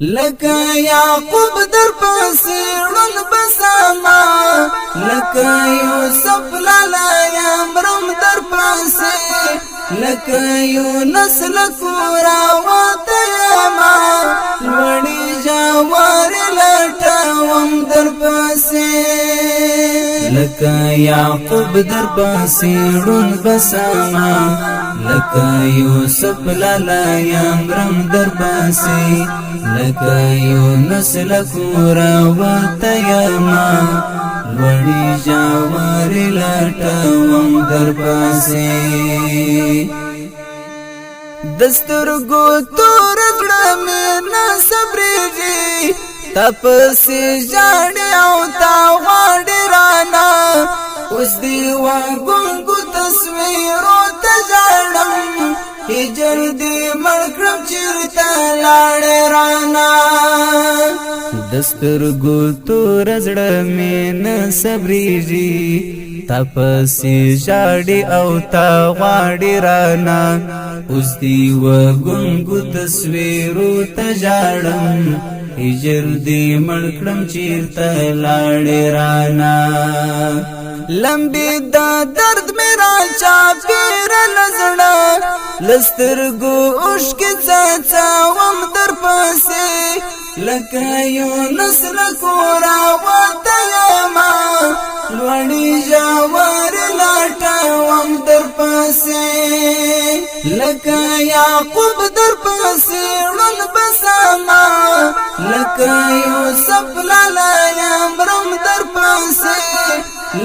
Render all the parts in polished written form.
لکه یعقوب در پسې ړوند بسما لکه یوسف لالا یمرم در پسې لکه یونس لکورا وتیما لوړی جوار لټوم در پسې لکه یعقوب در پسې ړوند بسما لکه یوسف لالا یمرم در پسې لکه یونس لکورا وتیما لوړی جوار لټوم در پسې دسترګو تور کړه مې نه صبرېږي تپسې ژاړې او تا غواړې رانه اوس دې وګونګو تصویرو ته ژاړم هجر دې مړ کړم چېرته لاړې رانه دسترګو تور زړه مې نه صبرېږي تپسې ژاړې او تا غواړې رانه اوس دې وګونګو تصویرو ته ژاړم هجر دې مړ کړم چېرته لاړې رانه لمبې دا درد مې راچاپېره له زړه له سترګو اوښکې څاڅاوم در پسې لکه یونس لکورا وتیما لوړی جوار لټوم در پسې لکه یعقوب در پسې ړوند بسما لکه یوسف لالا یمرم در پسې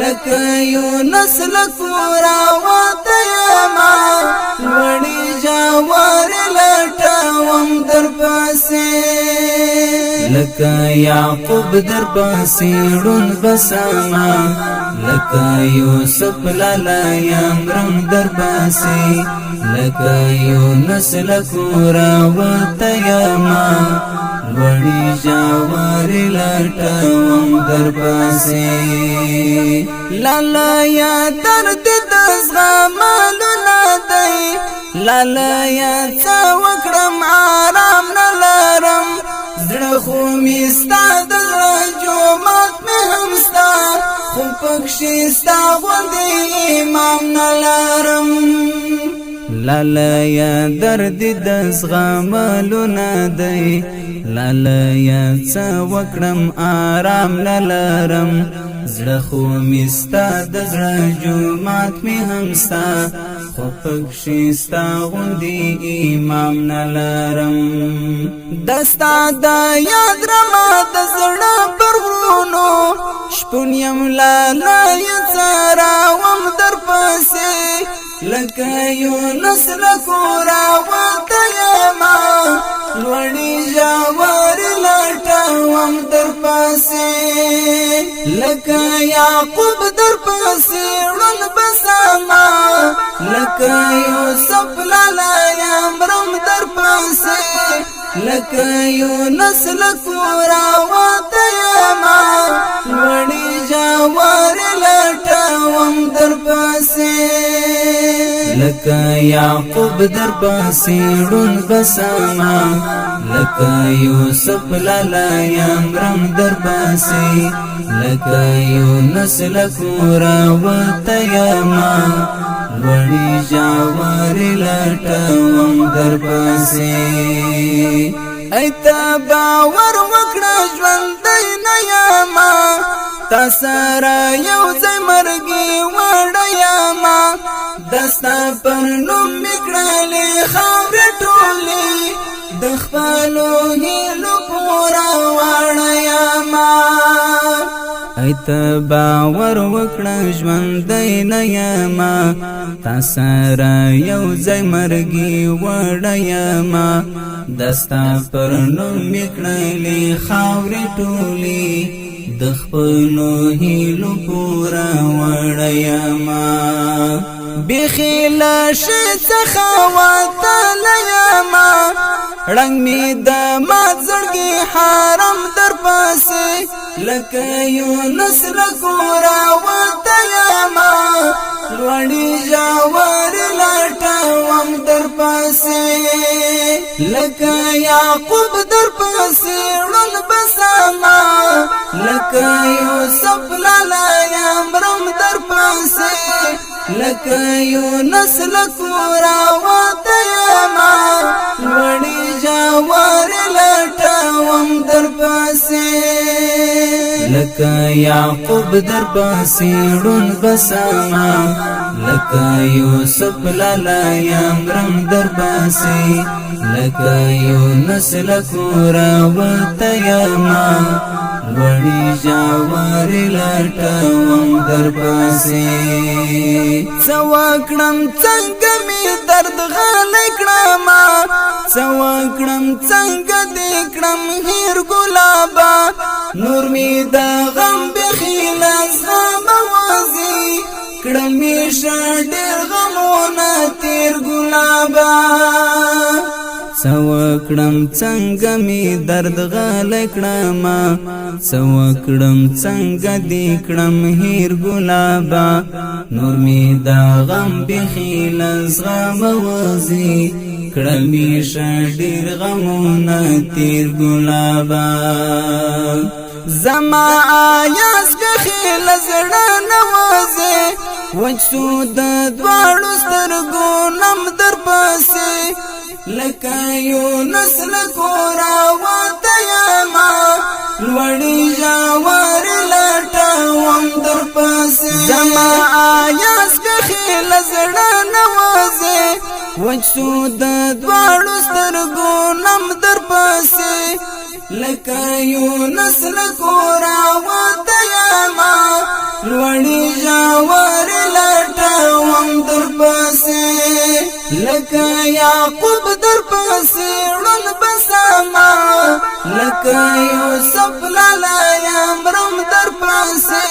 لکه یونس لکورا وتیما لوړی جوار لټوم در پسې لکه یعقوب در پسې ړوند بسما لکه یوسف لالا یمرم در پسې لکه یونس لکورا وتیما لوړی جوار لټوم در پسې لالا یا درد د زغملو نه دی لالا یا څه وکړم آرام نه لرم زړه خو مې ستا د زړه جومات مې هم ستا خو پکښې ستا غوندې امام نه لرم لالا یا درد د زغملو نه دی لالا یا څه وکړم آرام نه لرم زړه خو مې ستا د زړه جومات مې هم ستا خو پکښې ستا غوندې امام نه لرم دا ستا د یاد رمه د زړه پر غرونو شپون یم لالا یې څاروم در پسې لکه یونس لکورا وتیما لوړی جوار لټوم در پسې لکه یعقوب در پسې ړوند بسما لکه یوسف لالا یمرم در پسې لکه یونس لکورا وتیما لوړی جوار لټوم در پسې لکه یعقوب در پسې ړوند بسما لکه یوسف لالا یمرم در پسې لکه یونس لکورا وتیما لوړی جوار لټوم در پسې ایته باور وکړه ژوندی نه یما تا سره یو ځای مرګي وړه یما دستا پر نوم مې کړلې خاورې ټولې د خپلو هیلو پوره وړه یما ایته باور وکړه ژوندی نه یما تا سره یو ځای مرګي وړه یما دستا پر نوم مې کړلې خاورې ټولې د خپلو هیلو پوره وړه یما بیخي له شي څخه وتلی یما رنګ مې د مات زړګي حرم در پسې لکه یونس لکورا وتیما لوړی جوار لټوم در پسې لکه یعقوب در پسې ړوند بسما لکه یوسف لالا یمرم در پسې لکه یونس لکورا وتیما وړي جوار لټوم در پسې لکه یعقوب در پسې ړوند بسما لکه یوسف لالا یمرم در پسې لکه یونس لکورا وتیما وړي جوار لټوم در پسې څوکړم څنګه می درد غلې کړم څوکړم څنګه دې کړم هیر ګلابا نور می د غم بخیل زما وازي کړم می شډر غمونه تیر ګلابا څوکړم څنګه می درد غلې کړم څوکړم څنګه دې کړم هیر ګلابا نور می د غم بخیل زما وازي کړم می شډر غمونه تیر ګلابا زما آیاس بخیل زړه نوازه وچو د دواړو سترګو نم در پسې لکه یونس لکورا وتیما وړي جوار لټوم در پسې زما آیاس بخیل زړه نوازه وچو د دواړو سترګو نم در پسې لکه یونس لکورا وتیما وړي جوار لټوم در پسې لکه یعقوب در پسې ړوند بسما لکه یوسف لالا یمرم در پسې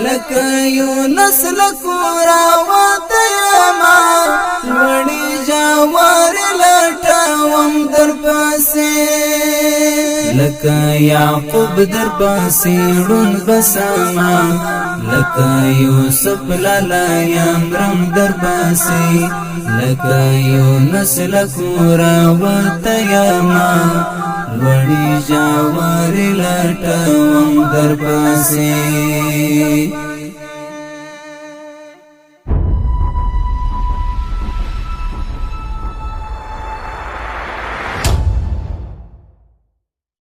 لکه یونس لکورا وتیما وړي جوار لټوم در پسې لکه یعقوب در پسې ړوند بسما لکه یوسف لالا یمرم در پسې لکه یونس لکورا وتیما وړي جوار لټوم در پسې